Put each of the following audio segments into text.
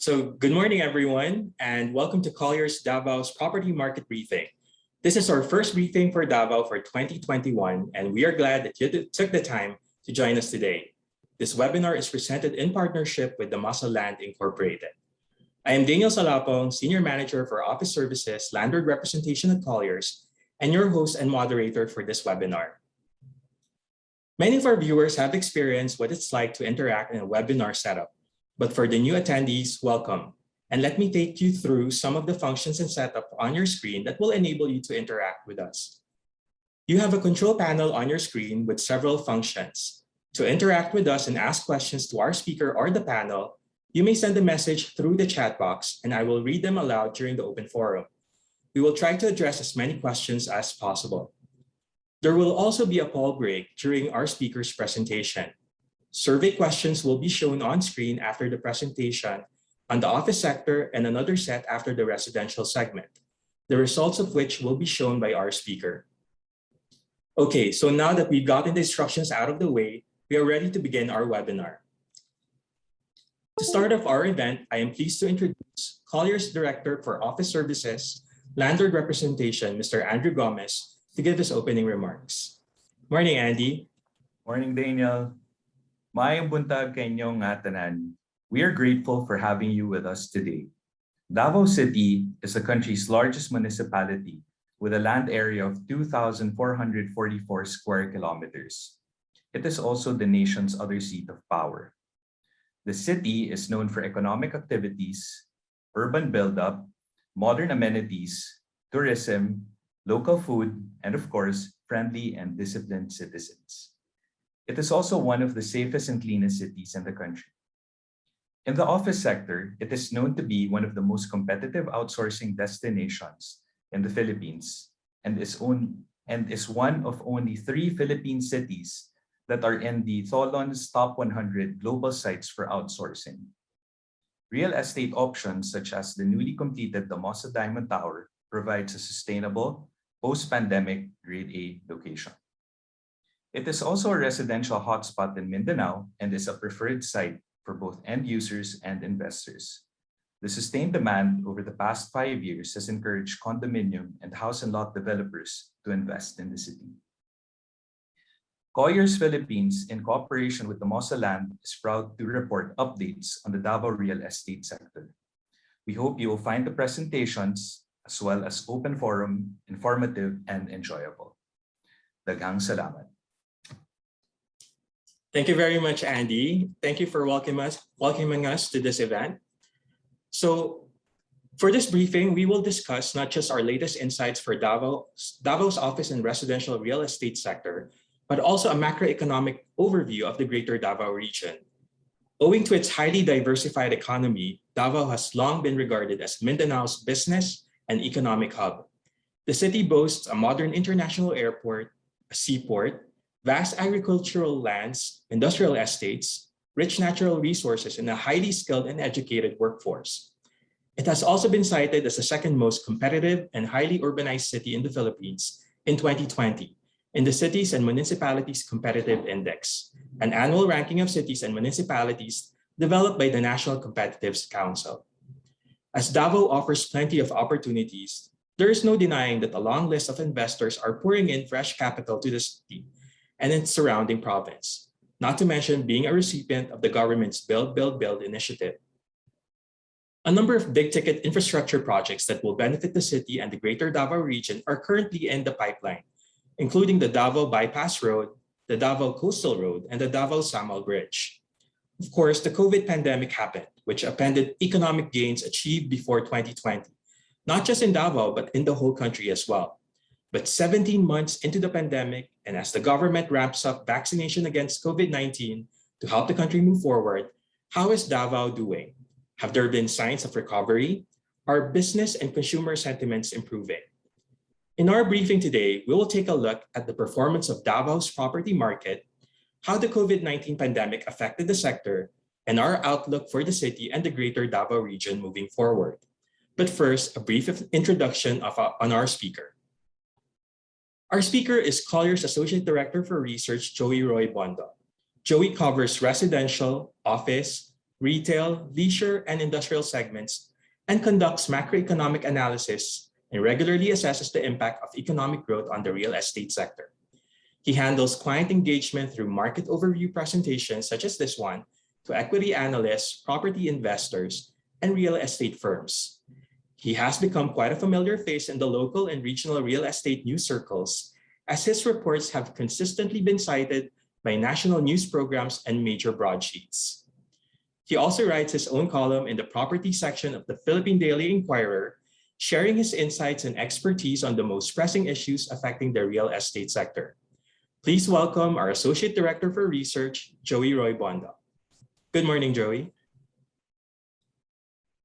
Good morning, everyone, and welcome to Colliers Davao's Property Market Briefing. This is our first briefing for Davao for 2021, and we are glad that you took the time to join us today. This webinar is presented in partnership with Damosa Land Inc. I am Daniel Salapong, Senior Manager for Office Services, Landlord Representation at Colliers, and your host and moderator for this webinar. Many of our viewers have experienced what it's like to interact in a webinar setup. But for the new attendees, welcome. And let me take you through some of the functions and setup on your screen that will enable you to interact with us. You have a control panel on your screen with several functions. To interact with us and ask questions to our speaker or the panel, you may send a message through the chat box and I will read them aloud during the open forum. We will try to address as many questions as possible. There will also be a poll break during our speaker's presentation. Survey questions will be shown on screen after the presentation on the office sector and another set after the residential segment, the results of which will be shown by our speaker. Okay, so now that we've gotten the instructions out of the way, we are ready to begin our webinar. To start off our event, I am pleased to introduce Colliers Director for Office Services, Landlord Representation, Mr. Andrew Gomez, to give his opening remarks. Morning, Andy. Morning, Daniel. Maayong buntag kainyong nga tanan. We are grateful for having you with us today. Davao City is the country's largest municipality with a land area of 2,444 square kilometers. It is also the nation's other seat of power. The city is known for economic activities, urban buildup, modern amenities, tourism, local food, and of course, friendly and disciplined citizens. It is also one of the safest and cleanest cities in the country. In the office sector, it is known to be one of the most competitive outsourcing destinations in the Philippines and is one of only 3 Philippine cities that are in the Tholon's top 100 global sites for outsourcing. Real estate options such as the newly completed Damosa Diamond Tower provides a sustainable, post-pandemic Grade A location. It is also a residential hotspot in Mindanao and is a preferred site for both end users and investors. The sustained demand over the past 5 years has encouraged condominium and house and lot developers to invest in the city. Colliers Philippines, in cooperation with Damosa Land, is proud to report updates on the Davao real estate sector. We hope you will find the presentations as well as open forum informative and enjoyable. Daghang salamat. Thank you very much, Andy. Thank you for welcoming us to this event. So for this briefing, we will discuss not just our latest insights for Davao's office and residential real estate sector, but also a macroeconomic overview of the greater Davao region. Owing to its highly diversified economy, Davao has long been regarded as Mindanao's business and economic hub. The city boasts a modern international airport, a seaport, vast agricultural lands, industrial estates, rich natural resources, and a highly skilled and educated workforce. It has also been cited as the second most competitive and highly urbanized city in the Philippines in 2020 in the Cities and Municipalities Competitive Index, an annual ranking of cities and municipalities developed by the National Competitiveness Council. As Davao offers plenty of opportunities, there is no denying that a long list of investors are pouring in fresh capital to the city and its surrounding province, not to mention being a recipient of the government's Build, Build, Build initiative. A number of big-ticket infrastructure projects that will benefit the city and the greater Davao region are currently in the pipeline, including the Davao Bypass Road, the Davao Coastal Road, and the Davao Samal Bridge. Of course, the COVID pandemic happened, which upended economic gains achieved before 2020, not just in Davao, but in the whole country as well. But 17 months into the pandemic, and as the government ramps up vaccination against COVID-19 to help the country move forward, how is Davao doing? Have there been signs of recovery? Are business and consumer sentiments improving? In our briefing today, we will take a look at the performance of Davao's property market, how the COVID-19 pandemic affected the sector, and our outlook for the city and the greater Davao region moving forward. But first, a brief introduction on our speaker. Our speaker is Colliers Associate Director for Research, Roi Bondoc. Joey covers residential, office, retail, leisure, and industrial segments, and conducts macroeconomic analysis and regularly assesses the impact of economic growth on the real estate sector. He handles client engagement through market overview presentations such as this one to equity analysts, property investors, and real estate firms. He has become quite a familiar face in the local and regional real estate news circles, as his reports have consistently been cited by national news programs and major broadsheets. He also writes his own column in the property section of the Philippine Daily Inquirer, sharing his insights and expertise on the most pressing issues affecting the real estate sector. Please welcome our Associate Director for Research, Roi Bondoc. Good morning, Joey.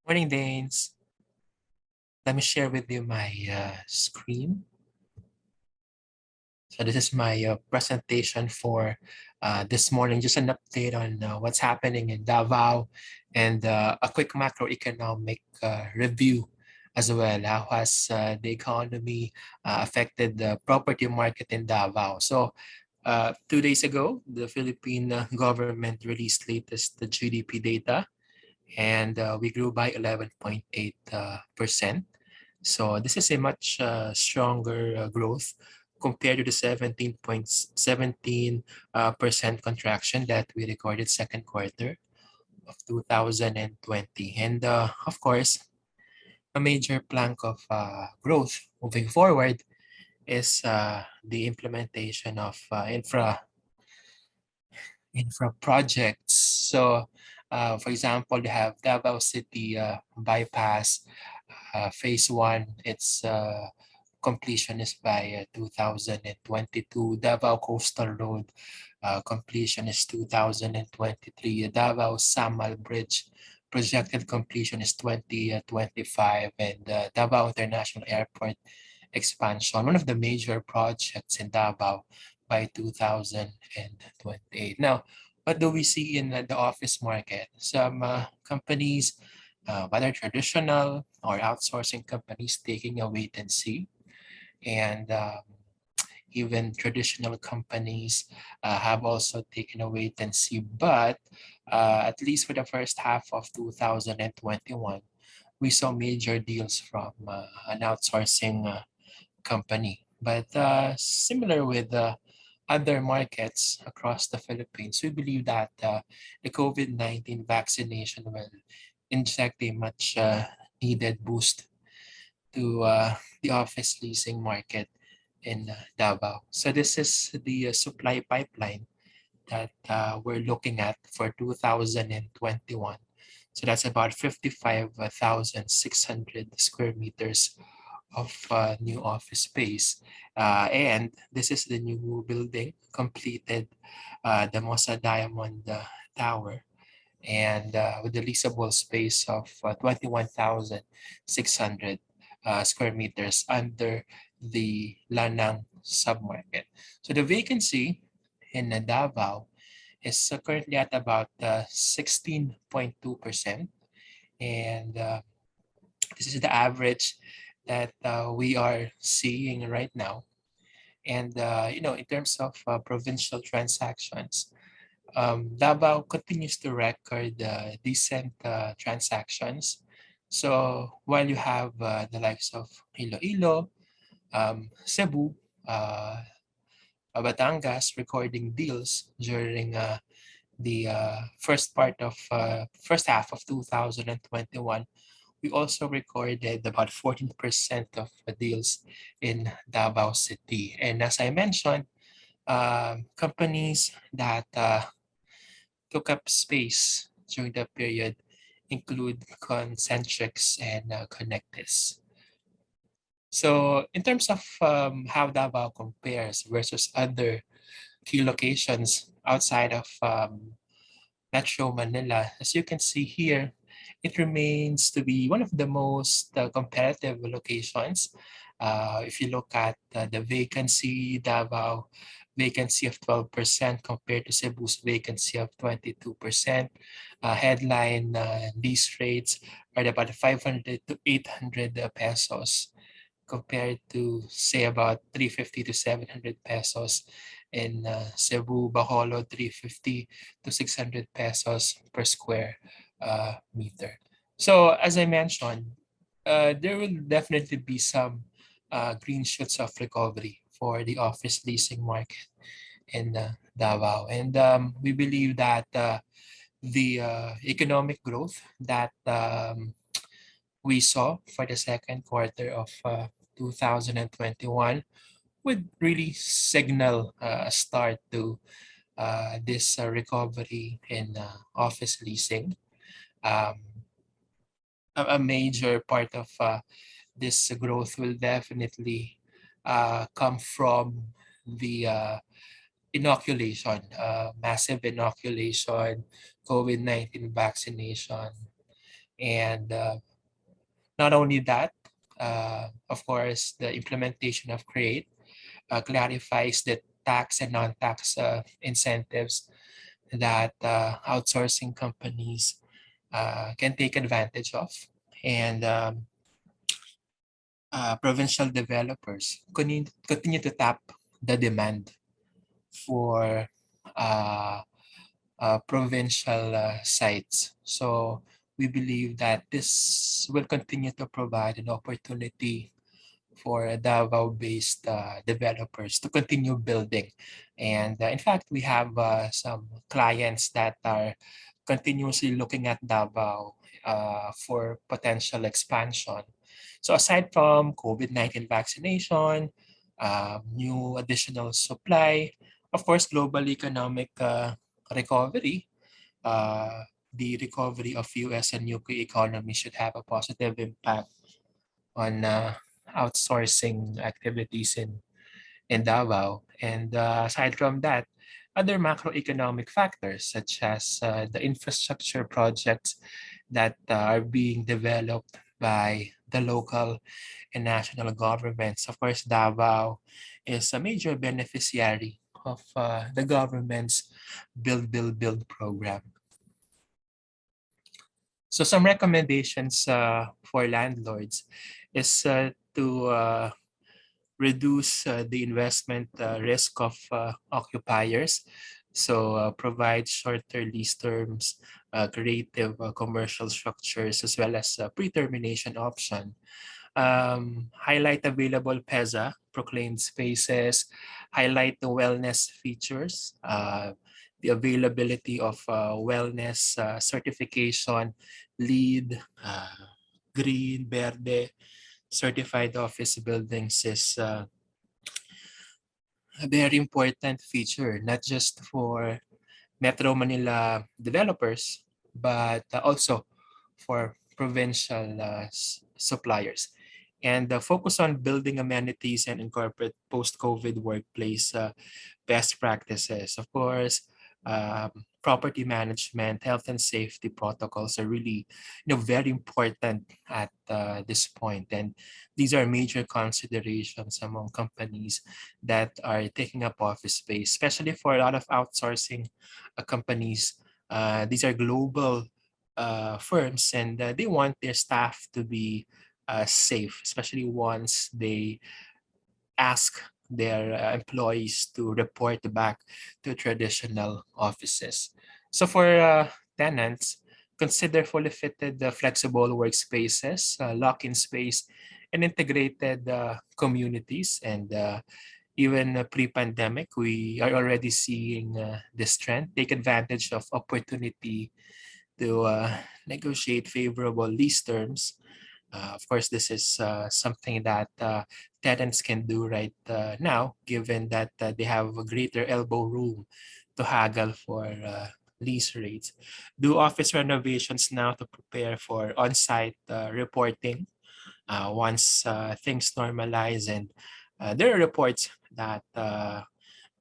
Morning, Danes. Let me share with you my screen. So this is my presentation for this morning, just an update on what's happening in Davao and a quick macroeconomic review as well. How has the economy affected the property market in Davao? So 2 days ago, the Philippine government released latest the GDP data, and we grew by 11.8%. So this is a much stronger growth compared to the 17% contraction that we recorded second quarter of 2020. And of course, a major plank of growth moving forward is the implementation of infra projects. So for example, we have Davao City bypass phase 1. Its completion is by 2022. Davao Coastal Road completion is 2023. Davao Samal Bridge projected completion is 2025, and Davao International Airport expansion, one of the major projects in Davao, by 2028. Now, what do we see in the office market? Some companies, whether traditional or outsourcing companies, taking a wait and see. And even traditional companies have also taken a wait and see. But at least for the first half of 2021, we saw major deals from an outsourcing company. But similar with other markets across the Philippines, we believe that the COVID-19 vaccination will inject a much needed boost to the office leasing market in Davao. So this is the supply pipeline that we're looking at for 2021. So that's about 55,600 square meters of new office space. And this is the new building completed, Damosa Diamond Tower, and with the leasable space of 21,600 square meters under the Lanang submarket. So the vacancy in Davao is currently at about 16.2%, and this is the average that we are seeing right now. And in terms of provincial transactions, Davao continues to record decent transactions. So while you have the likes of Iloilo, Cebu, Batangas recording deals during the first half of 2021, we also recorded about 14% of the deals in Davao City. And as I mentioned, companies that took up space during the period include Concentrix and Connectis. So in terms of how Davao compares versus other key locations outside of Metro Manila, as you can see here, it remains to be one of the most competitive locations. If you look at the vacancy, Davao vacancy of 12% compared to Cebu's vacancy of 22%. Headline lease rates are about 500 to 800 pesos compared to, say, about 350 to 700 pesos In Cebu, Bacolod, 350 to 600 pesos per square meter. So as I mentioned, there will definitely be some green shoots of recovery for the office leasing market in Davao. And we believe that the economic growth that we saw for the second quarter of 2021 would really signal a start to this recovery in office leasing. Um, a major part of this growth will definitely come from the inoculation, massive inoculation, COVID-19 vaccination. And not only that, of course, the implementation of CREATE clarifies the tax and non-tax incentives that outsourcing companies can take advantage of. And provincial developers continue to tap the demand for provincial sites. So we believe that this will continue to provide an opportunity for Davao-based developers to continue building. And in fact, we have some clients that are continuously looking at Davao for potential expansion. So aside from COVID-19 vaccination, new additional supply, of course, global economic recovery, the recovery of US and UK economy should have a positive impact on outsourcing activities in Davao. And aside from that, other macroeconomic factors such as the infrastructure projects that are being developed by the local and national governments. Of course, Davao is a major beneficiary of the government's Build program. So some recommendations for landlords is to reduce the investment risk of occupiers. So provide shorter lease terms, creative commercial structures, as well as pre-termination option. Highlight available PEZA, proclaimed spaces, highlight the wellness features, the availability of wellness certification, LEED, green, verde, certified office buildings is a very important feature, not just for Metro Manila developers, but also for provincial suppliers. And focus on building amenities and incorporate post-COVID workplace best practices. Of course, property management, health and safety protocols are really, very important at this point. And these are major considerations among companies that are taking up office space, especially for a lot of outsourcing companies. These are global firms, and they want their staff to be safe, especially once they ask their employees to report back to traditional offices. So for tenants, consider fully fitted flexible workspaces, lock-in space, and integrated communities. And even pre-pandemic, we are already seeing this trend. Take advantage of opportunity to negotiate favorable lease terms. Of course, this is something that tenants can do right now, given that they have a greater elbow room to haggle for lease rates. Do office renovations now to prepare for on-site reporting once things normalize. And there are reports that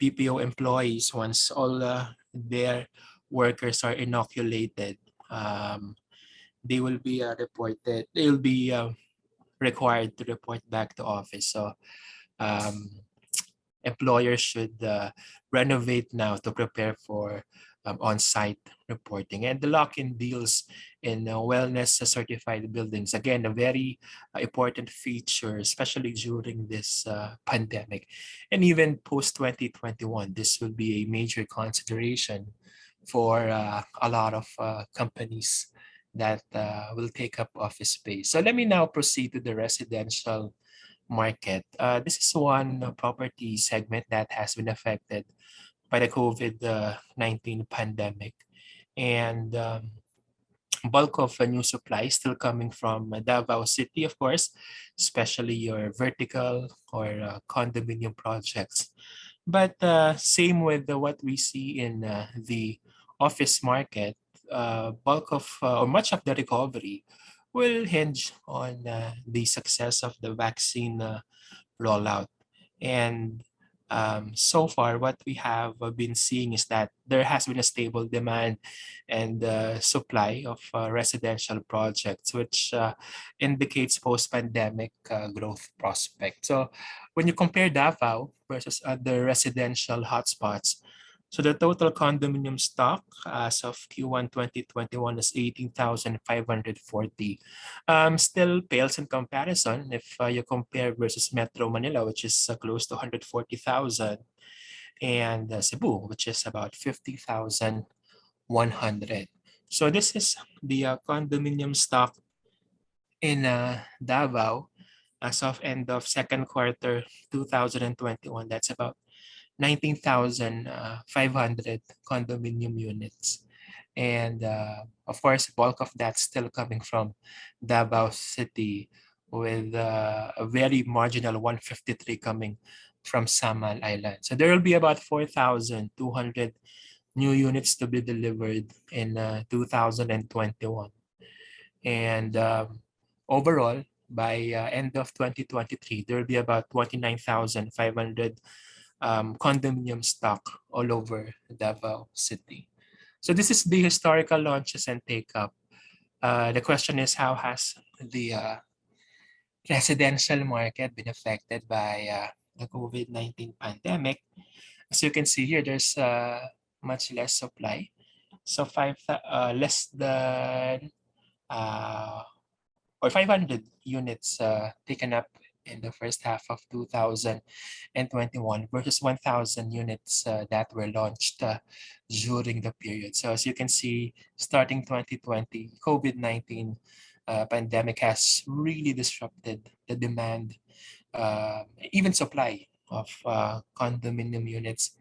PPO employees, once all their workers are inoculated, they will be reported. They will be required to report back to office. So employers should renovate now to prepare for on-site reporting. And the lock-in deals in wellness certified buildings. Again, a very important feature, especially during this pandemic. And even post 2021, this will be a major consideration for a lot of companies that will take up office space. So let me now proceed to the residential market. This is one property segment that has been affected by the COVID-19 pandemic. And bulk of new supply still coming from Davao City, of course, especially your vertical or condominium projects. But same with what we see in the office market, bulk of or much of the recovery will hinge on the success of the vaccine rollout. And so far, what we have been seeing is that there has been a stable demand and supply of residential projects, which indicates post-pandemic growth prospect. So when you compare Davao versus other residential hotspots, so the total condominium stock as of Q1 2021 is 18,540. Still pales in comparison if you compare versus Metro Manila, which is close to 140,000, and Cebu, which is about 50,100. So this is the condominium stock in Davao as of end of second quarter 2021. That's about 19,500 condominium units. And of course, bulk of that still coming from Davao City, with a very marginal 153 coming from Samal Island. So there will be about 4,200 new units to be delivered in 2021. And overall, by end of 2023, there will be about 29,500 condominium stock all over Davao City. So this is the historical launches and take-up. The question is, how has the residential market been affected by the COVID-19 pandemic? As you can see here, there's much less supply. So less than or 500 units taken up in the first half of 2021 versus 1,000 units that were launched during the period. So as you can see, starting 2020, COVID-19 pandemic has really disrupted the demand, even supply of condominium units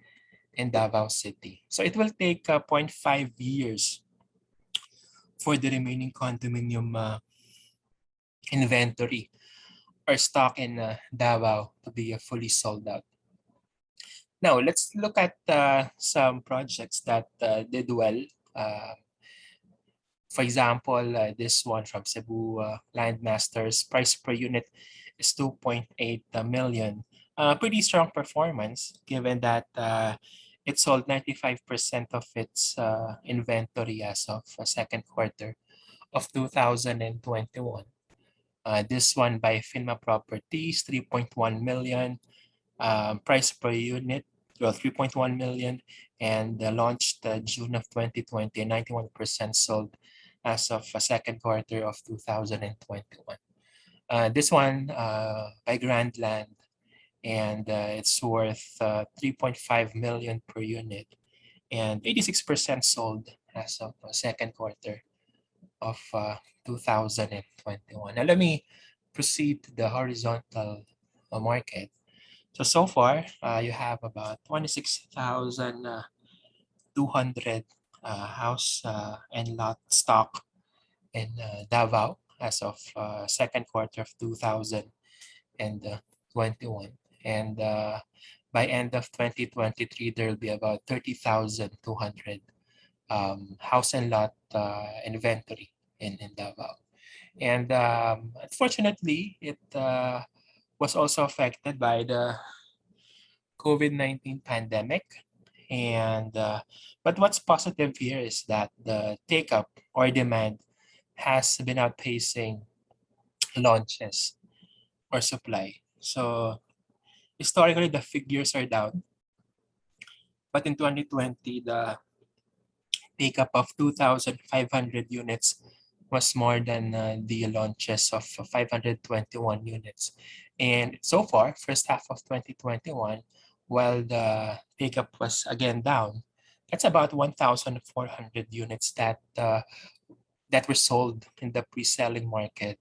in Davao City. So it will take 0.5 years for the remaining condominium inventory or stock in Davao to be fully sold out. Now, let's look at some projects that did well. For example, this one from Cebu Landmasters, price per unit is 2.8 million. Pretty strong performance given that it sold 95% of its inventory as of second quarter of 2021. This one by Finma Properties, 3.1 million. Price per unit, well, 3.1 million, and launched June of 2020, 91% sold as of second quarter of 2021. This one by Grand Land, and it's worth 3.5 million per unit, and 86% sold as of second quarter of 2021. Now let me proceed to the horizontal market. So far, you have about 26,200 house and lot stock in Davao as of second quarter of 2021. And by end of 2023, there will be about 30,200 house and lot inventory in Davao. And unfortunately, it was also affected by the COVID-19 pandemic. And but what's positive here is that the take-up or demand has been outpacing launches or supply. So historically, the figures are down. But in 2020, the take-up of 2,500 units was more than the launches of 521 units. And so far, first half of 2021, while the take-up was again down, that's about 1,400 units that were sold in the pre-selling market,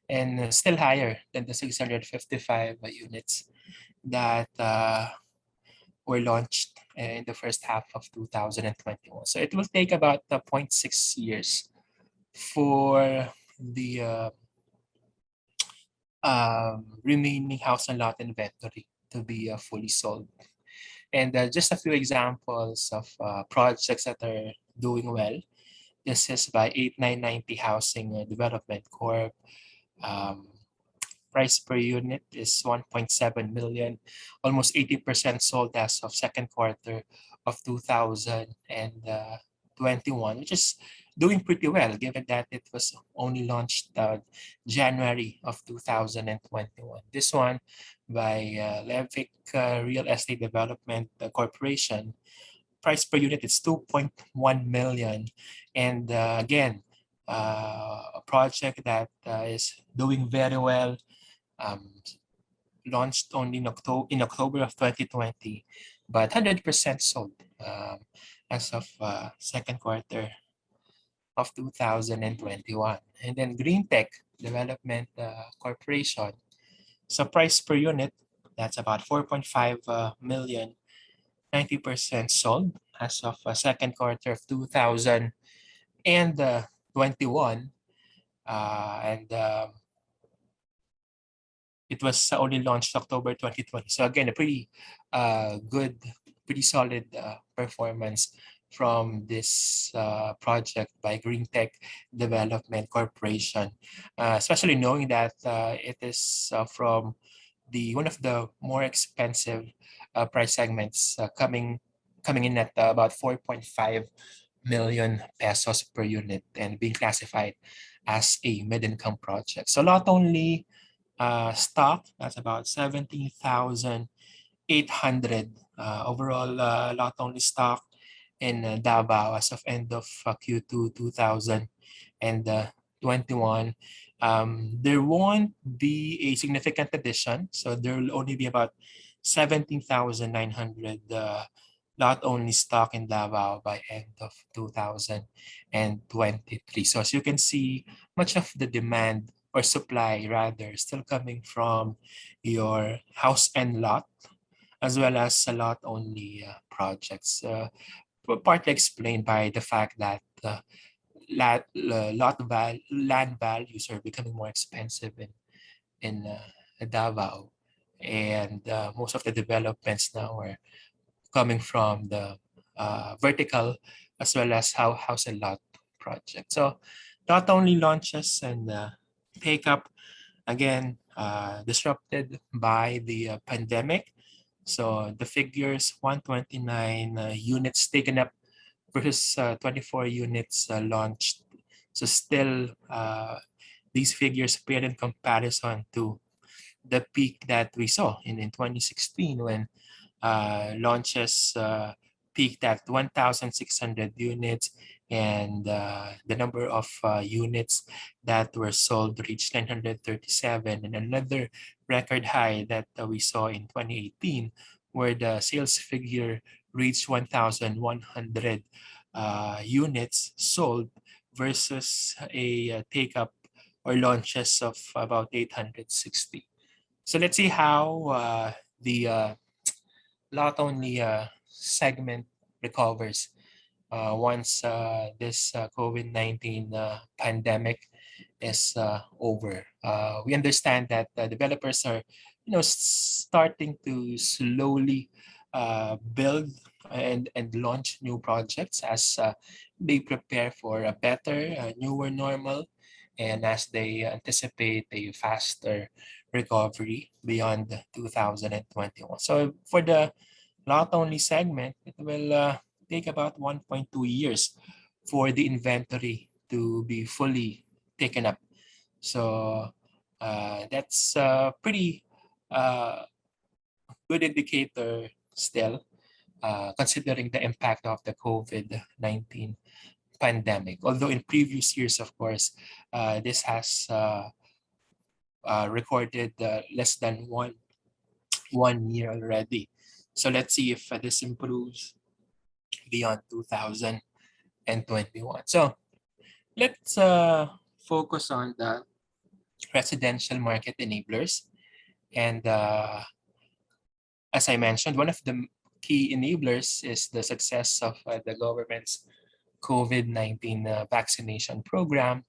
and still higher than the 655 units that were launched in the first half of 2021. So it will take about 0.6 years for the remaining house and lot inventory to be fully sold. And just a few examples of projects that are doing well. This is by 8990 Housing Development Corp. Price per unit is 1.7 million, almost 80% sold as of second quarter of 2021, which is doing pretty well given that it was only launched January of 2021. This one by Levick Real Estate Development Corporation. Price per unit is 2.1 million. And again, a project that is doing very well, launched only in October of 2020, but 100% sold as of second quarter of 2021. And then Green Tech Development Corporation. So price per unit, that's about 4.5 million, 90% sold as of second quarter of 2021. And it was only launched October 2020. So again, a pretty good, pretty solid performance from this project by Green Tech Development Corporation, especially knowing that it is from one of the more expensive price segments, coming in at about 4.5 million pesos per unit and being classified as a mid-income project. So not only stock, that's about 17,800 overall lot only stock in Davao as of end of Q2 2021. There won't be a significant addition, so there will only be about 17,900 lot only stock in Davao by end of 2023. So as you can see, much of the demand or supply rather still coming from your house and lot, as well as a lot only projects, partly explained by the fact that land values are becoming more expensive in Davao, and most of the developments now are coming from the vertical as well as house and lot project. So not only launches and take up again disrupted by the pandemic. So the figures 129 units taken up versus 24 units launched. So still these figures appear in comparison to the peak that we saw in 2016 when launches peaked at 1,600 units, and the number of units that were sold reached 937, and another record high that we saw in 2018 where the sales figure reached 1,100 units sold versus a take-up or launches of about 860. So let's see how the lot only segment recovers once this COVID-19 pandemic is over. We understand that developers are, starting to slowly build and launch new projects as they prepare for a better, newer normal, and as they anticipate a faster recovery beyond 2021. So for the lot only segment, it will take about 1.2 years for the inventory to be fully taken up. So that's a pretty good indicator still, considering the impact of the COVID-19 pandemic. Although in previous years, of course, this has recorded less than one year already. So let's see if this improves beyond 2021. So let's focus on the residential market enablers. And as I mentioned, one of the key enablers is the success of the government's COVID-19 vaccination program.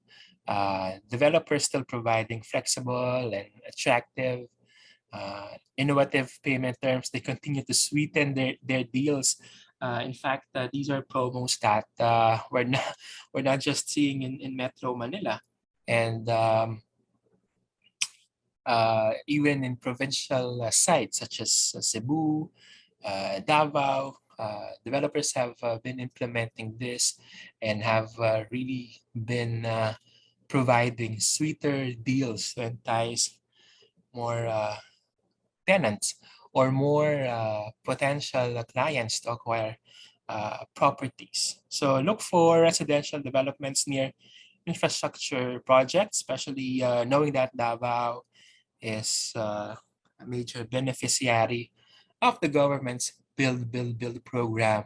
Developers still providing flexible and attractive, innovative payment terms. They continue to sweeten their deals. In fact, these are promos that we're not just seeing in Metro Manila, and even in provincial sites such as Cebu, Davao. Developers have been implementing this and have really been providing sweeter deals to entice more tenants or more potential clients to acquire properties. So look for residential developments near infrastructure projects, especially knowing that Davao is a major beneficiary of the government's build program.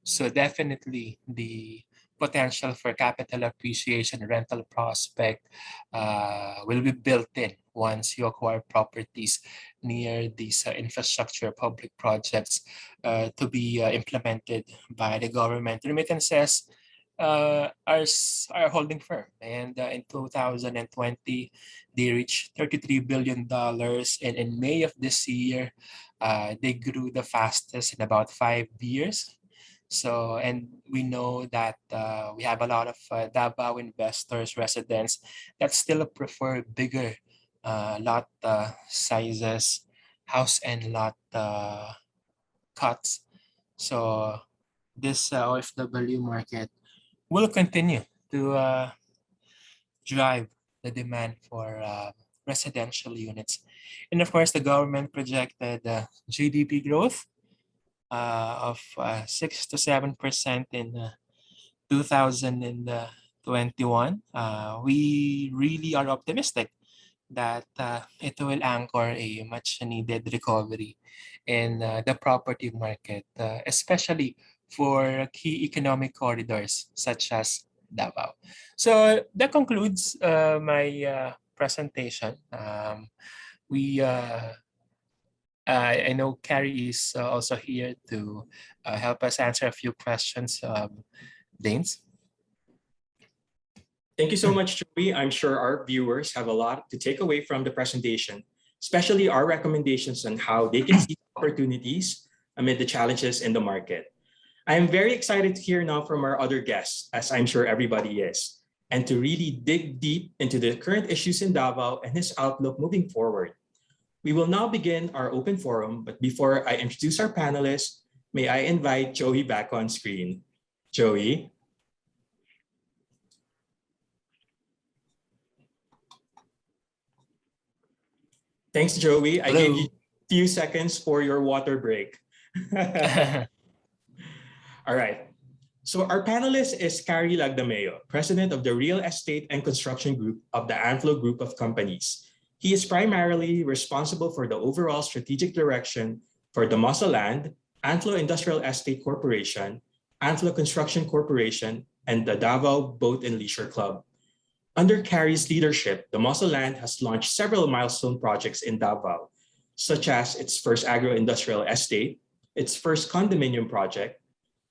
So definitely the potential for capital appreciation, rental prospect will be built in once you acquire properties near these infrastructure public projects to be implemented by the government. Remittances are holding firm, and in 2020 they reached $33 billion, and in May of this year they grew the fastest in about 5 years. So, and we know that we have a lot of Davao investors, residents that still prefer bigger lot sizes, house and lot cuts. So this OFW market will continue to drive the demand for residential units. And of course, the government projected GDP growth of 6 to 7% in 2021. We really are optimistic that it will anchor a much needed recovery in the property market, especially for key economic corridors such as Davao. So that concludes my presentation. I know Cary is also here to help us answer a few questions. Danes? Thank you so much, Joey. I'm sure our viewers have a lot to take away from the presentation, especially our recommendations on how they can see opportunities amid the challenges in the market. I am very excited to hear now from our other guests, as I'm sure everybody is, and to really dig deep into the current issues in Davao and his outlook moving forward. We will now begin our open forum, but before I introduce our panelists, may I invite Joey back on screen. Joey? Thanks, Joey. I gave you a few seconds for your water break. All right. So our panelist is Cary Lagdameo, president of the Real Estate and Construction Group of the Antlo Group of Companies. He is primarily responsible for the overall strategic direction for Damosa Land, Antlo Industrial Estate Corporation, Antlo Construction Corporation, and the Davao Boat and Leisure Club. Under Cary's leadership, Damosa Land has launched several milestone projects in Davao, such as its first agro-industrial estate, its first condominium project,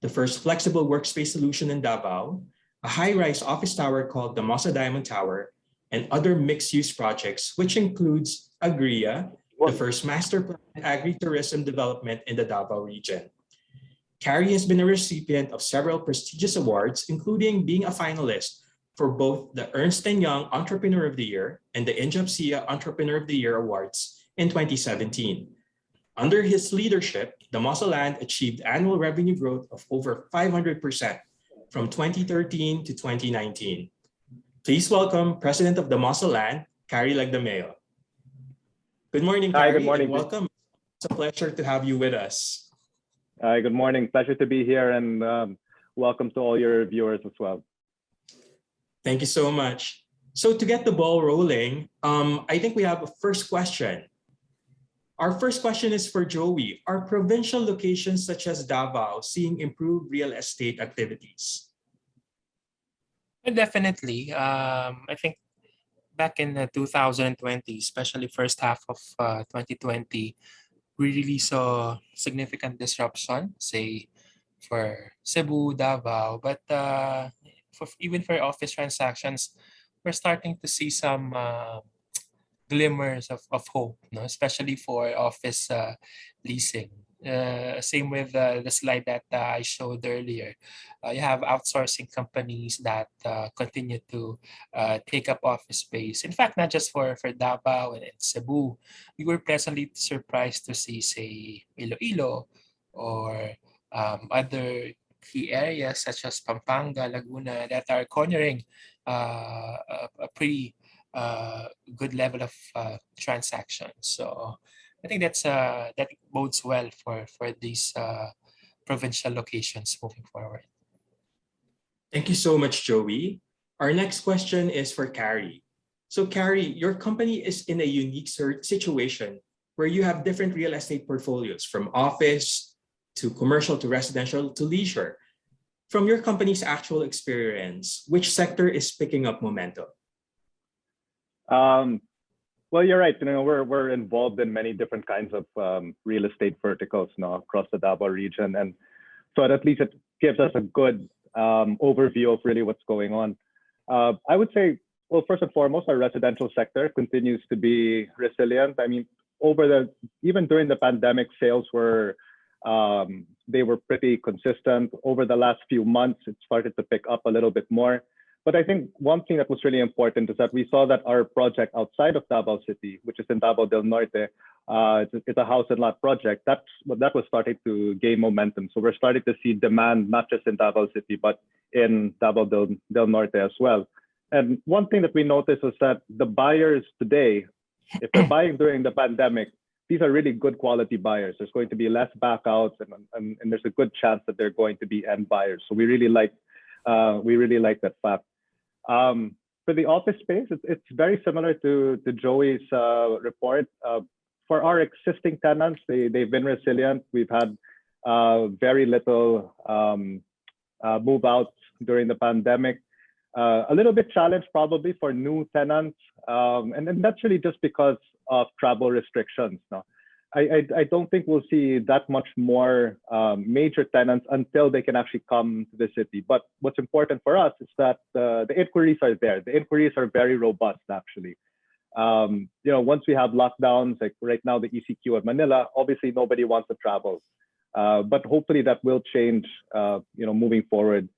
the first flexible workspace solution in Davao, a high-rise office tower called Damosa Diamond Tower, and other mixed-use projects, which includes Agria, the first master planned agri-tourism development in the Davao region. Cary has been a recipient of several prestigious awards, including being a finalist for both the Ernst & Young Entrepreneur of the Year and the Injapsia Entrepreneur of the Year Awards in 2017. Under his leadership, Damosa Land achieved annual revenue growth of over 500% from 2013 to 2019. Please welcome President of Damosa Land, Cary Lagdameo. Good morning, Cary. Hi, good morning. And welcome. It's a pleasure to have you with us. Hi, good morning. Pleasure to be here, and welcome to all your viewers as well. Thank you so much. So to get the ball rolling, I think we have a first question. Our first question is for Joey. Are provincial locations such as Davao seeing improved real estate activities? Definitely. I think back in 2020, especially first half of 2020, we really saw significant disruption, say for Cebu, Davao, but even for office transactions, we're starting to see some glimmers of hope, no? Especially for office leasing. Same with the slide that I showed earlier. You have outsourcing companies that continue to take up office space. In fact, not just for Davao and Cebu. We were pleasantly surprised to see, say, Iloilo or other key areas such as Pampanga, Laguna that are cornering a pretty good level of transactions. So I think that bodes well for these provincial locations moving forward. Thank you so much, Joey. Our next question is for Cary. So Cary, your company is in a unique situation where you have different real estate portfolios from office to commercial to residential to leisure. From your company's actual experience, which sector is picking up momentum? Well, you're right. We're involved in many different kinds of real estate verticals now across the Davao region, and so at least it gives us a good overview of really what's going on. I would say, well, first and foremost, our residential sector continues to be resilient. I mean, even during the pandemic, sales were they were pretty consistent. Over the last few months, it started to pick up a little bit more. But I think one thing that was really important is that we saw that our project outside of Davao City, which is in Davao del Norte, it's a house and lot project. That was starting to gain momentum. So we're starting to see demand not just in Davao City, but in Davao del Norte as well. And one thing that we noticed was that the buyers today, if they're buying during the pandemic, these are really good quality buyers. There's going to be less backouts, and there's a good chance that they're going to be end buyers. So we really like that fact. For the office space, it's very similar to Joey's report. For our existing tenants, they've been resilient. We've had very little move outs during the pandemic. A little bit challenged probably for new tenants, and then that's really just because of travel restrictions. No, I don't think we'll see that much more major tenants until they can actually come to the city. But what's important for us is that the inquiries are there. The inquiries are very robust, actually. Once we have lockdowns, like right now, the ECQ at Manila, obviously nobody wants to travel. But hopefully that will change, moving forward.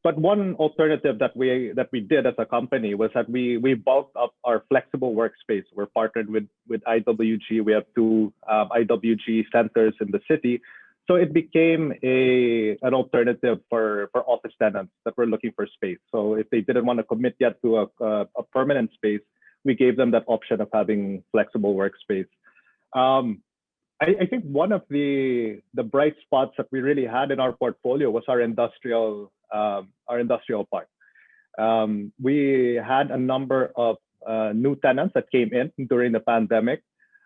But one alternative that we did as a company was that we bulked up our flexible workspace. We're partnered with IWG. We have two IWG centers in the city. So it became an alternative for office tenants that were looking for space. So if they didn't want to commit yet to a permanent space, we gave them that option of having flexible workspace. I think one of the bright spots that we really had in our portfolio was our industrial park. We had a number of new tenants that came in during the pandemic.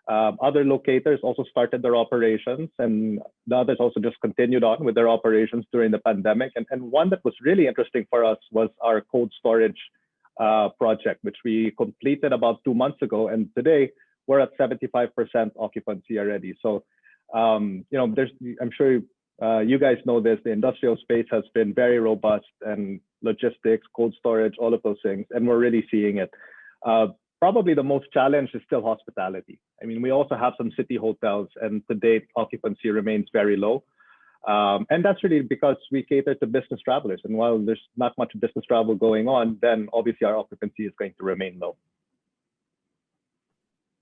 Other locators also started their operations, and the others also just continued on with their operations during the pandemic. And one that was really interesting for us was our cold storage project, which we completed about 2 months ago. And today we're at 75% occupancy already. So, I'm sure you guys know this, the industrial space has been very robust, and logistics, cold storage, all of those things, and we're really seeing it. Probably the most challenged is still hospitality. I mean, we also have some city hotels, and to date, occupancy remains very low. And that's really because we cater to business travelers. And while there's not much business travel going on, then obviously our occupancy is going to remain low.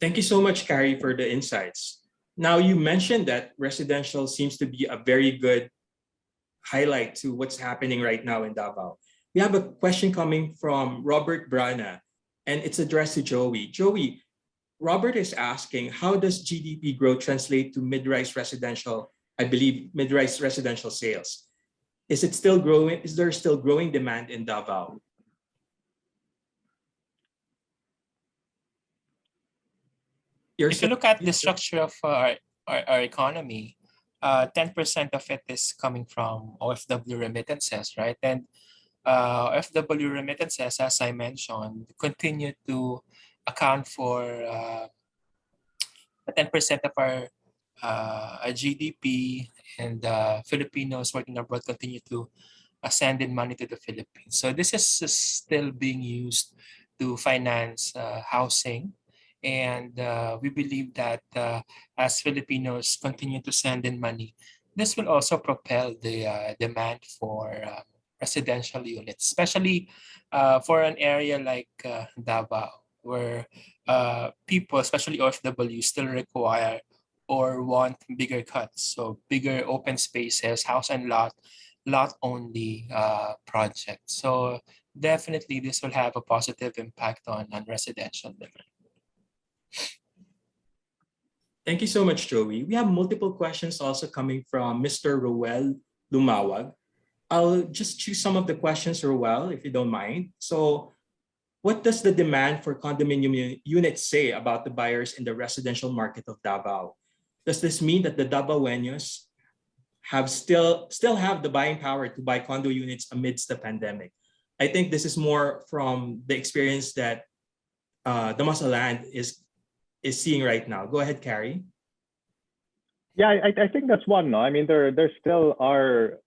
Thank you so much, Cary, for the insights. Now, you mentioned that residential seems to be a very good highlight to what's happening right now in Davao. We have a question coming from Robert Brana, and it's addressed to Joey. Joey, Robert is asking, how does GDP growth translate to mid-rise residential, I believe, mid-rise residential sales? Is it still growing? Is there still growing demand in Davao? If you look at the structure of our economy, 10% of it is coming from OFW remittances, right? And OFW remittances, as I mentioned, continue to account for 10% of our GDP, and Filipinos working abroad continue to send in money to the Philippines. So this is still being used to finance housing. And we believe that as Filipinos continue to send in money, this will also propel the demand for residential units, especially for an area like Davao, where people, especially OFW, still require or want bigger cuts. So bigger open spaces, house and lot only projects. So definitely this will have a positive impact on residential demand. Thank you so much, Joey. We have multiple questions also coming from Mr. Roel Lumawag. I'll just choose some of the questions, Roel, if you don't mind. So what does the demand for condominium units say about the buyers in the residential market of Davao? Does this mean that the Davaoenos still have the buying power to buy condo units amidst the pandemic? I think this is more from the experience that Damosa Land is seeing right now. Go ahead, Cary. Yeah, I think that's one. No, I mean there still are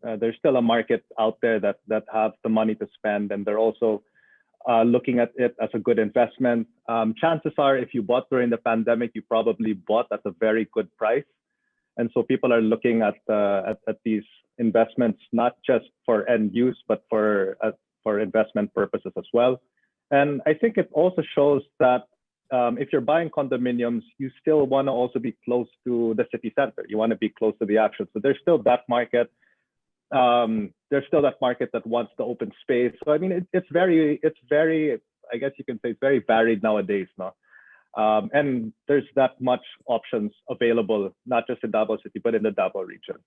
there's still a market out there that have the money to spend, and they're also looking at it as a good investment. Chances are, if you bought during the pandemic, you probably bought at a very good price, and so people are looking at these investments not just for end use, but for investment purposes as well. And I think it also shows that if you're buying condominiums, you still want to also be close to the city center. You want to be close to the action. So there's still that market. There's still that market that wants the open space. So I mean, it's very, I guess you can say it's very varied nowadays, no? And there's that much options available, not just in Davao City, but in the Davao region.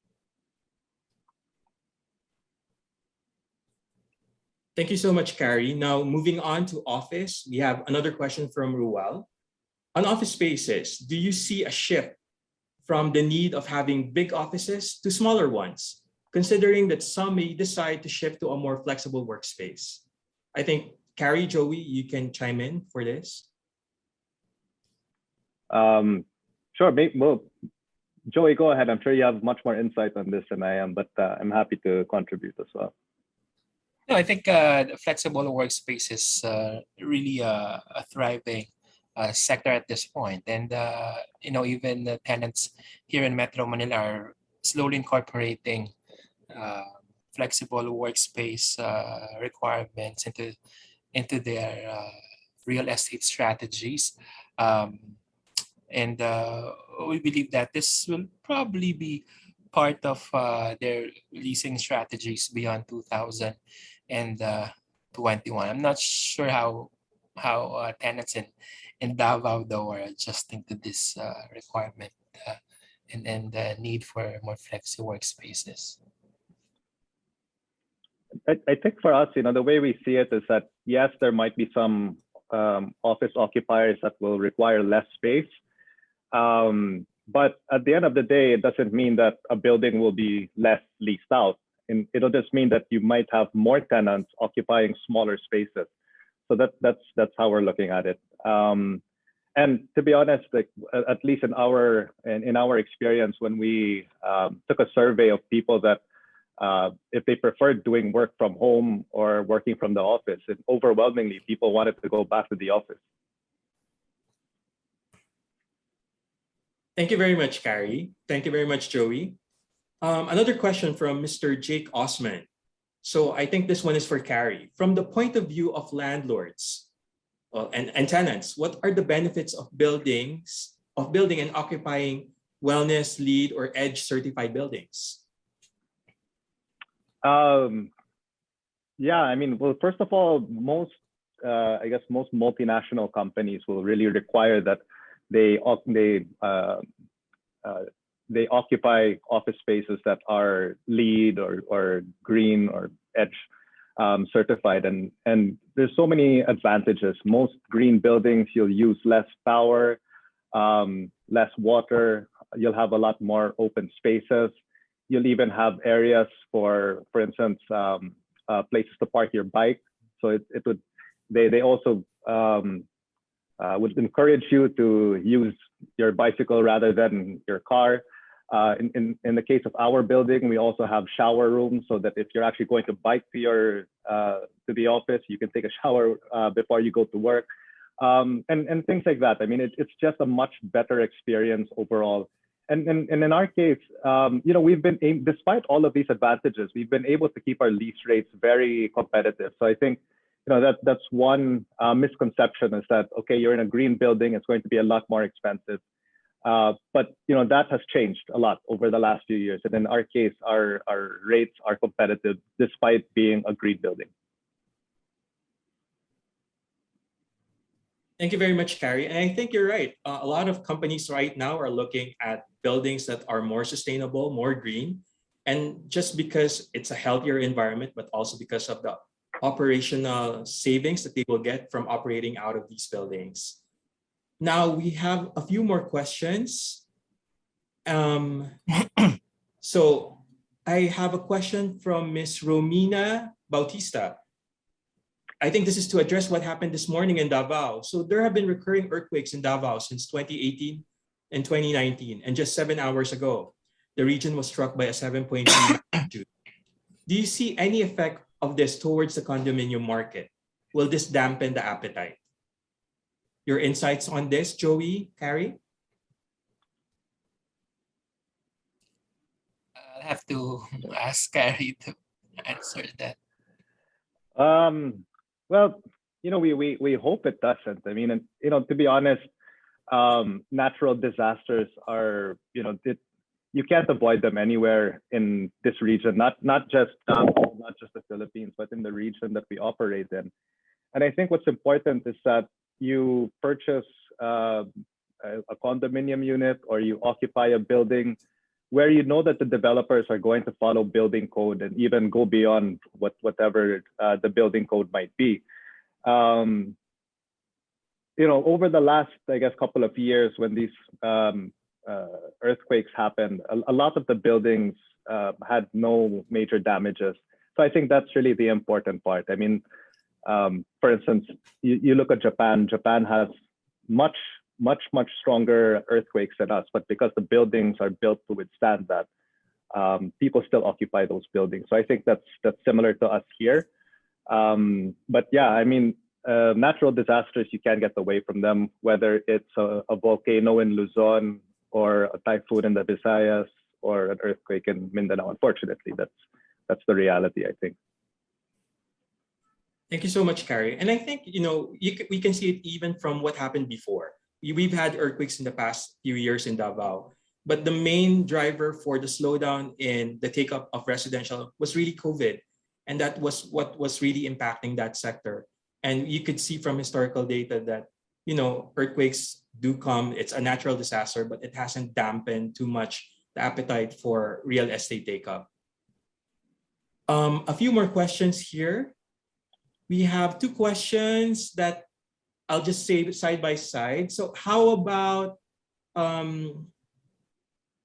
Thank you so much, Cary. Now, moving on to office, we have another question from Ruel. On office spaces, do you see a shift from the need of having big offices to smaller ones, considering that some may decide to shift to a more flexible workspace? I think, Cary, Joey, you can chime in for this. Sure. Well, Joey, go ahead. I'm sure you have much more insight on this than I am, but I'm happy to contribute as well. No, I think the flexible workspace is really a thriving sector at this point. And, even the tenants here in Metro Manila are slowly incorporating flexible workspace requirements into their real estate strategies. And we believe that this will probably be part of their leasing strategies beyond 2021. I'm not sure how tenants in Davao though are adjusting to this requirement and the need for more flexi workspaces. I think for us, the way we see it is that yes, there might be some office occupiers that will require less space. But at the end of the day, it doesn't mean that a building will be less leased out. And it'll just mean that you might have more tenants occupying smaller spaces. So that's how we're looking at it. And to be honest, like at least in our experience, when we took a survey of people that if they preferred doing work from home or working from the office, and overwhelmingly people wanted to go back to the office. Thank you very much, Cary. Thank you very much, Joey. Another question from Mr. Jake Osman. So I think this one is for Cary. From the point of view of landlords and tenants, what are the benefits of building and occupying wellness, LEED, or EDGE certified buildings? Yeah, I mean, well, first of all, most multinational companies will really require that they occupy office spaces that are LEED or green or EDGE certified, and there's so many advantages. Most green buildings, you'll use less power, less water. You'll have a lot more open spaces. You'll even have areas for instance, places to park your bike. So they also would encourage you to use your bicycle rather than your car. In the case of our building, we also have shower rooms, so that if you're actually going to bike to the office, you can take a shower before you go to work, and things like that. I mean, it's just a much better experience overall. And in our case, we've been, despite all of these advantages, we've been able to keep our lease rates very competitive. So I think that's one misconception, is that, okay, you're in a green building, it's going to be a lot more expensive. But that has changed a lot over the last few years. And in our case, our rates are competitive despite being a green building. Thank you very much, Cary. And I think you're right. A lot of companies right now are looking at buildings that are more sustainable, more green. And just because it's a healthier environment, but also because of the operational savings that they will get from operating out of these buildings. Now we have a few more questions. So I have a question from Ms. Romina Bautista. I think this is to address what happened this morning in Davao. So there have been recurring earthquakes in Davao since 2018 and 2019. And just 7 hours ago, the region was struck by a 7.2 magnitude. Do you see any effect of this towards the condominium market? Will this dampen the appetite? Your insights on this, Joey, Cary? I'll have to ask Cary to answer that. Well, we hope it doesn't. I mean, to be honest, natural disasters are, you can't avoid them anywhere in this region, not just the Philippines, but in the region that we operate in. And I think what's important is that you purchase a condominium unit, or you occupy a building where you know that the developers are going to follow building code and even go beyond whatever the building code might be. Over the last, I guess, couple of years, when these earthquakes happened, a lot of the buildings had no major damages. So I think that's really the important part. I mean, for instance, you look at Japan. Japan has much stronger earthquakes than us, but because the buildings are built to withstand that, people still occupy those buildings. So I think that's similar to us here. But yeah, I mean, natural disasters, you can't get away from them, whether it's a volcano in Luzon, or a typhoon in the Visayas, or an earthquake in Mindanao. Unfortunately, that's the reality, I think. Thank you so much, Cary. And I think, we can see it even from what happened before. We've had earthquakes in the past few years in Davao, but the main driver for the slowdown in the take-up of residential was really COVID. And that was what was really impacting that sector. And you could see from historical data that, earthquakes do come, it's a natural disaster, but it hasn't dampened too much the appetite for real estate take-up. A few more questions here. We have 2 questions that I'll just say side by side. So how about,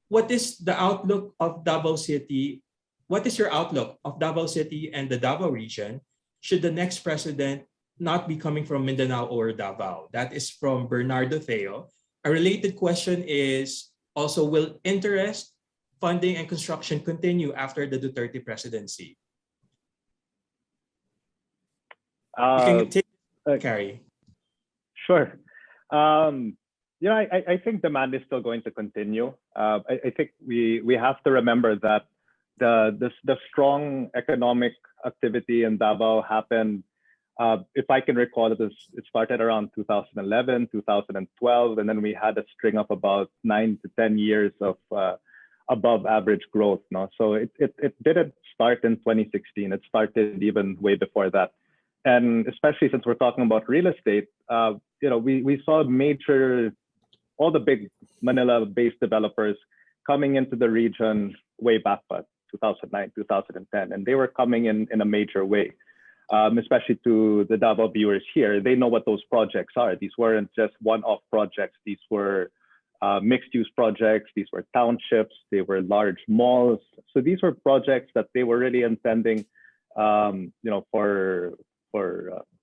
what is the outlook of Davao City? What is your outlook of Davao City and the Davao region should the next president not be coming from Mindanao or Davao? That is from Bernardo Theo. A related question is also, will interest, funding, and construction continue after the Duterte presidency? You can take it, Cary. Sure. I think demand is still going to continue. I think we have to remember that the strong economic activity in Davao happened, if I can recall, it started around 2011, 2012, and then we had a string of about 9 to 10 years of above average growth. No? So it didn't start in 2016. It started even way before that. And especially since we're talking about real estate, we saw all the big Manila-based developers coming into the region way back, 2009, 2010, and they were coming in a major way. especially to the Davao viewers here, they know what those projects are. These weren't just one-off projects. These were mixed-use projects. These were townships. They were large malls. So these were projects that they were really intending,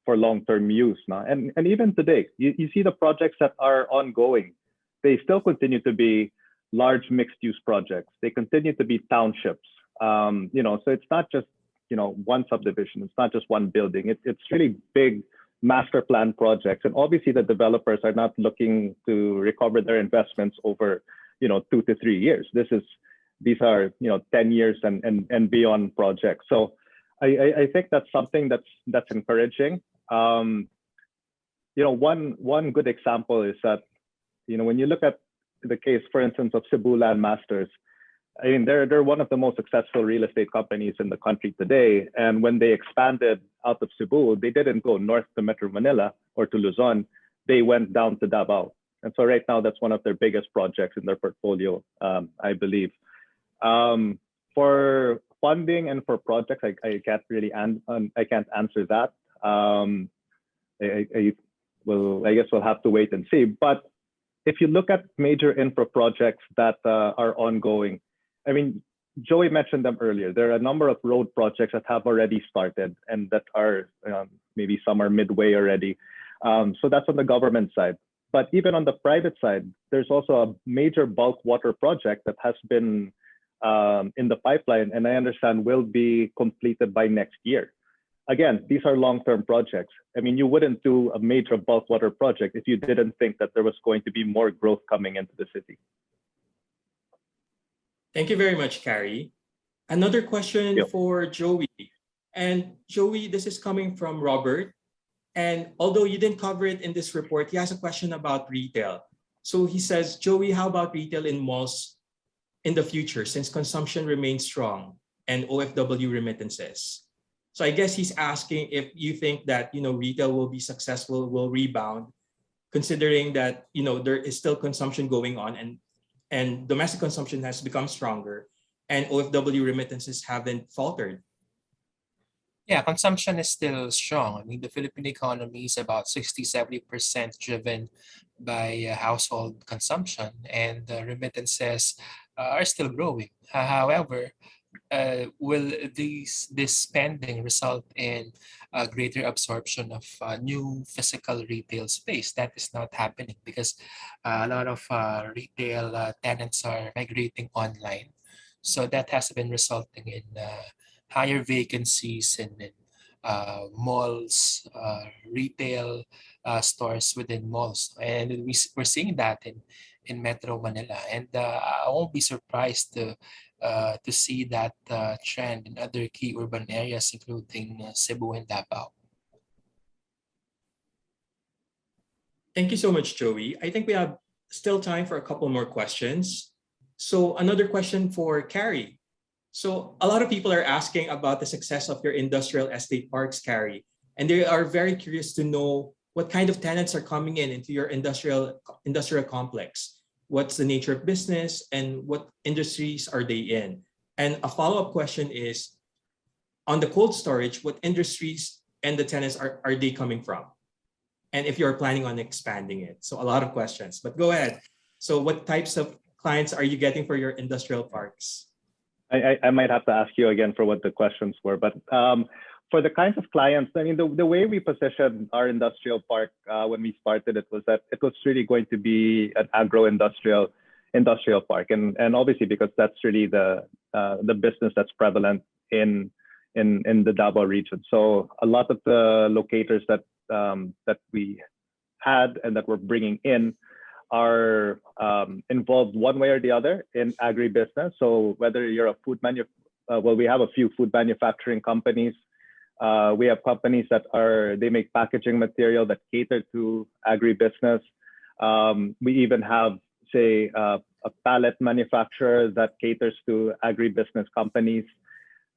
for long-term use. Now. And even today, you see the projects that are ongoing. They still continue to be large mixed-use projects. They continue to be townships. So it's not just one subdivision. It's not just one building. It's really big master plan projects. And obviously the developers are not looking to recover their investments over, 2 to 3 years. These are, 10 years and beyond projects. So I think that's something that's encouraging. One good example is that, when you look at the case, for instance, of Cebu Land Masters, I mean, they're one of the most successful real estate companies in the country today. And when they expanded out of Cebu, they didn't go north to Metro Manila or to Luzon. They went down to Davao. And so right now, that's one of their biggest projects in their portfolio, I believe. For funding and for projects, I can't really I can't answer that. I guess we'll have to wait and see. But if you look at major infra projects that are ongoing, I mean, Joey mentioned them earlier. There are a number of road projects that have already started and that are maybe some are midway already. So that's on the government side. But even on the private side, there's also a major bulk water project that has been in the pipeline, and I understand will be completed by next year. Again, these are long-term projects. I mean, you wouldn't do a major bulk water project if you didn't think that there was going to be more growth coming into the city. Thank you very much, Cary. Another question for Joey. And Joey, this is coming from Robert. And although you didn't cover it in this report, he has a question about retail. So he says, Joey, how about retail in malls in the future since consumption remains strong and OFW remittances? So I guess he's asking if you think that, retail will be successful, will rebound, considering that, there is still consumption going on and domestic consumption has become stronger and OFW remittances haven't faltered. Yeah, consumption is still strong. I mean, the Philippine economy is about 60-70% driven by household consumption, and remittances are still growing. However, will this spending result in a greater absorption of new physical retail space? That is not happening because a lot of retail tenants are migrating online. So that has been resulting in higher vacancies in malls, retail stores within malls. And we're seeing that in Metro Manila. And I won't be surprised to see that trend in other key urban areas, including Cebu and Davao. Thank you so much, Joey. I think we have still time for a couple more questions. So another question for Cary. So a lot of people are asking about the success of your industrial estate parks, Cary, and they are very curious to know what kind of tenants are coming into your industrial complex. What's the nature of business and what industries are they in? And a follow-up question is, on the cold storage, what industries and the tenants are they coming from? And if you're planning on expanding it. So a lot of questions, but go ahead. So what types of clients are you getting for your industrial parks? I might have to ask you again for what the questions were, but for the kinds of clients, I mean, the way we positioned our industrial park when we started it was that it was really going to be an agro-industrial park, and obviously because that's really the business that's prevalent in the Davao region. So a lot of the locators that we had and that we're bringing in are involved one way or the other in agribusiness. So whether you're a we have a few food manufacturing companies. We have companies that they make packaging material that cater to agribusiness. We even have, say, a pallet manufacturer that caters to agribusiness companies.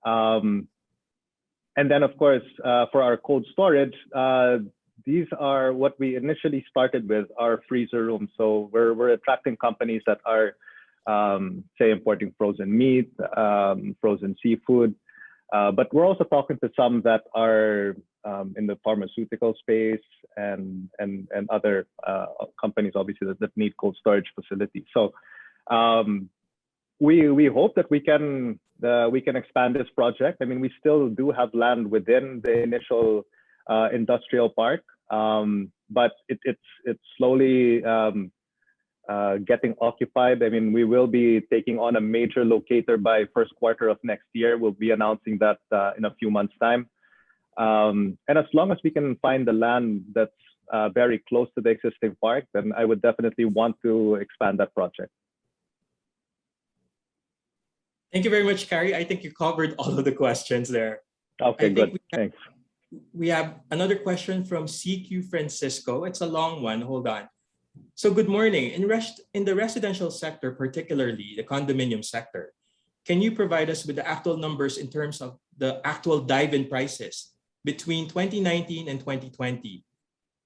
And then, of course, for our cold storage, these are what we initially started with, our freezer rooms. So we're attracting companies that are, say, importing frozen meat, frozen seafood. But we're also talking to some that are in the pharmaceutical space and other companies, obviously, that need cold storage facilities. So we hope that we can expand this project. I mean, we still do have land within the initial industrial park, but it's slowly getting occupied. I mean, we will be taking on a major locator by first quarter of next year. We'll be announcing that in a few months' time. And as long as we can find the land that's very close to the existing park, then I would definitely want to expand that project. Thank you very much, Cary. I think you covered all of the questions there. Okay, good. Thanks. We have another question from CQ Francisco. It's a long one. Hold on. So good morning. In the residential sector, particularly the condominium sector, can you provide us with the actual numbers in terms of the actual dive-in prices between 2019 and 2020?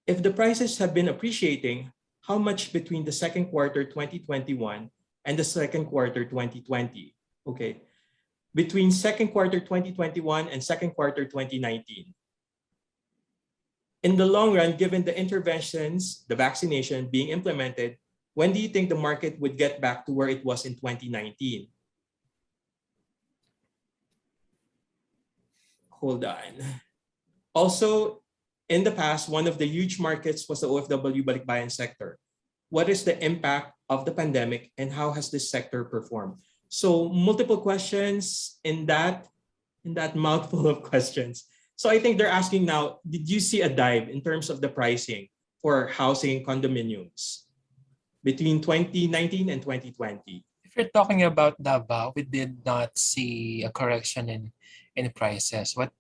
If the prices have been appreciating, how much between the second quarter 2021 and the second quarter 2020? Okay. Between second quarter 2021 and second quarter 2019. In the long run, given the interventions, the vaccination being implemented, when do you think the market would get back to where it was in 2019? Hold on. Also, in the past, one of the huge markets was the OFW Balikbayan sector. What is the impact of the pandemic and how has this sector performed? So multiple questions in that mouthful of questions. So I think they're asking now, did you see a dive in terms of the pricing for housing condominiums between 2019 and 2020? If you're talking about Davao, we did not see a correction in prices. What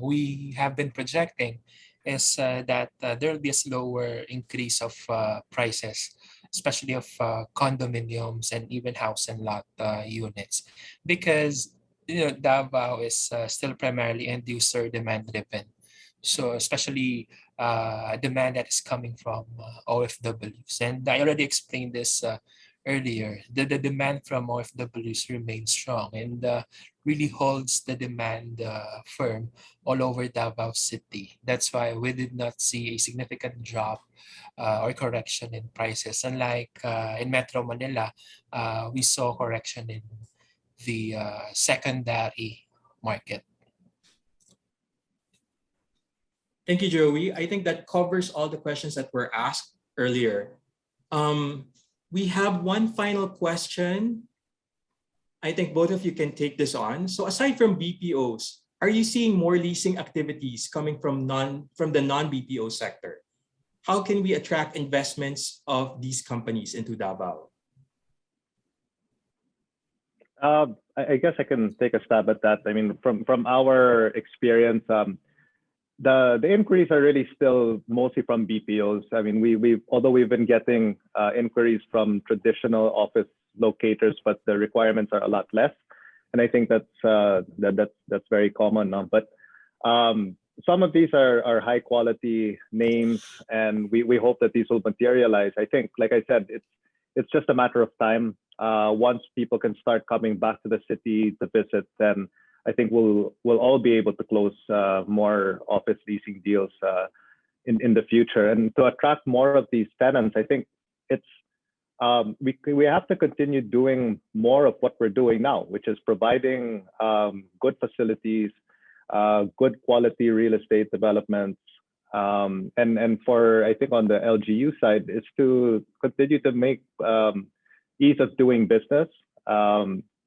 we have been projecting is that there will be a slower increase of prices, especially of condominiums and even house and lot units, because Davao is still primarily end user demand driven. So especially demand that is coming from OFWs. And I already explained this earlier. The demand from OFWs remains strong and really holds the demand firm all over Davao City. That's why we did not see a significant drop or correction in prices. Unlike in Metro Manila, we saw correction in the secondary market. Thank you, Joey. I think that covers all the questions that were asked earlier. We have one final question. I think both of you can take this on. So aside from BPOs, are you seeing more leasing activities coming from the non-BPO sector? How can we attract investments of these companies into Davao? I guess I can take a stab at that. I mean, from our experience, the inquiries are really still mostly from BPOs. I mean, although we've been getting inquiries from traditional office locators, but the requirements are a lot less, and I think that's very common now. But some of these are high quality names, and we hope that these will materialize. I think, like I said, it's just a matter of time. Once people can start coming back to the city to visit, then I think we'll all be able to close more office leasing deals in the future. And to attract more of these tenants, I think we have to continue doing more of what we're doing now, which is providing good facilities, good quality real estate developments. And for, I think on the LGU side, is to continue to make ease of doing business,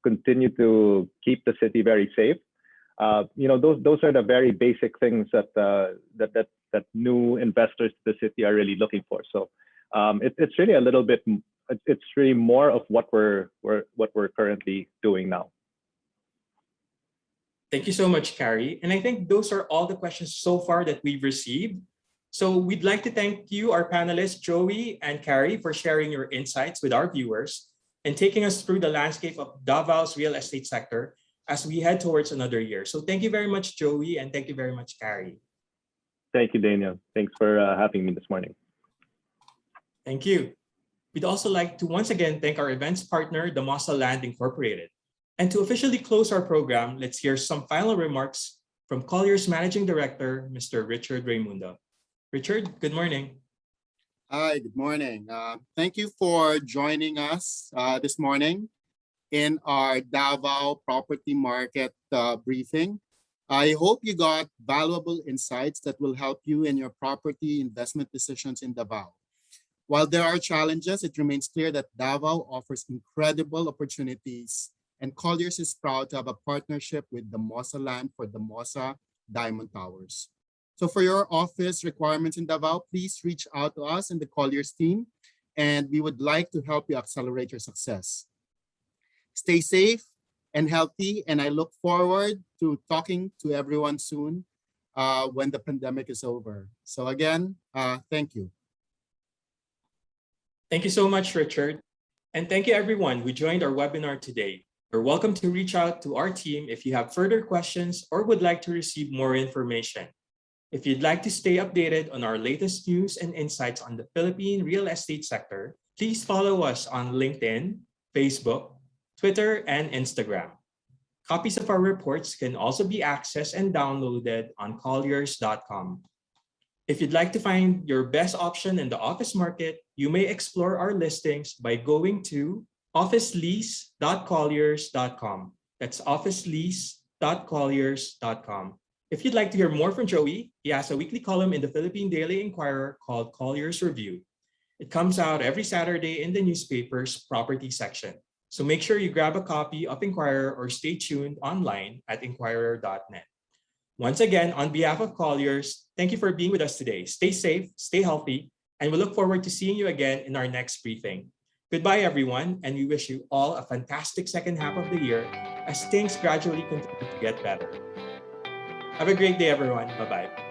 continue to keep the city very safe. Those are the very basic things that new investors to the city are really looking for. So it's really a little bit. It's really more of what we're currently doing now. Thank you so much, Cary. And I think those are all the questions so far that we've received. So we'd like to thank you, our panelists, Joey and Cary, for sharing your insights with our viewers and taking us through the landscape of Davao's real estate sector as we head towards another year. So thank you very much, Joey, and thank you very much, Cary. Thank you, Daniel. Thanks for having me this morning. Thank you. We'd also like to once again thank our events partner, Damosa Land Incorporated. And to officially close our program, let's hear some final remarks from Colliers Managing Director, Mr. Richard Raimundo. Richard, good morning. Hi, good morning. Thank you for joining us this morning in our Davao Property Market Briefing. I hope you got valuable insights that will help you in your property investment decisions in Davao. While there are challenges, it remains clear that Davao offers incredible opportunities, and Colliers is proud to have a partnership with Damosa Land for Damosa Diamond Towers. So for your office requirements in Davao, please reach out to us in the Colliers team, and we would like to help you accelerate your success. Stay safe and healthy, and I look forward to talking to everyone soon when the pandemic is over. So again, thank you. Thank you so much, Richard. And thank you everyone who joined our webinar today. You're welcome to reach out to our team if you have further questions or would like to receive more information. If you'd like to stay updated on our latest news and insights on the Philippine real estate sector, please follow us on LinkedIn, Facebook, Twitter, and Instagram. Copies of our reports can also be accessed and downloaded on colliers.com. If you'd like to find your best option in the office market, you may explore our listings by going to officelease.colliers.com. That's officelease.colliers.com. If you'd like to hear more from Joey, he has a weekly column in the Philippine Daily Inquirer called Colliers Review. It comes out every Saturday in the newspaper's property section. So make sure you grab a copy of Inquirer or stay tuned online at inquirer.net. Once again, on behalf of Colliers, thank you for being with us today. Stay safe, stay healthy, and we look forward to seeing you again in our next briefing. Goodbye, everyone, and we wish you all a fantastic second half of the year as things gradually continue to get better. Have a great day, everyone. Bye-bye.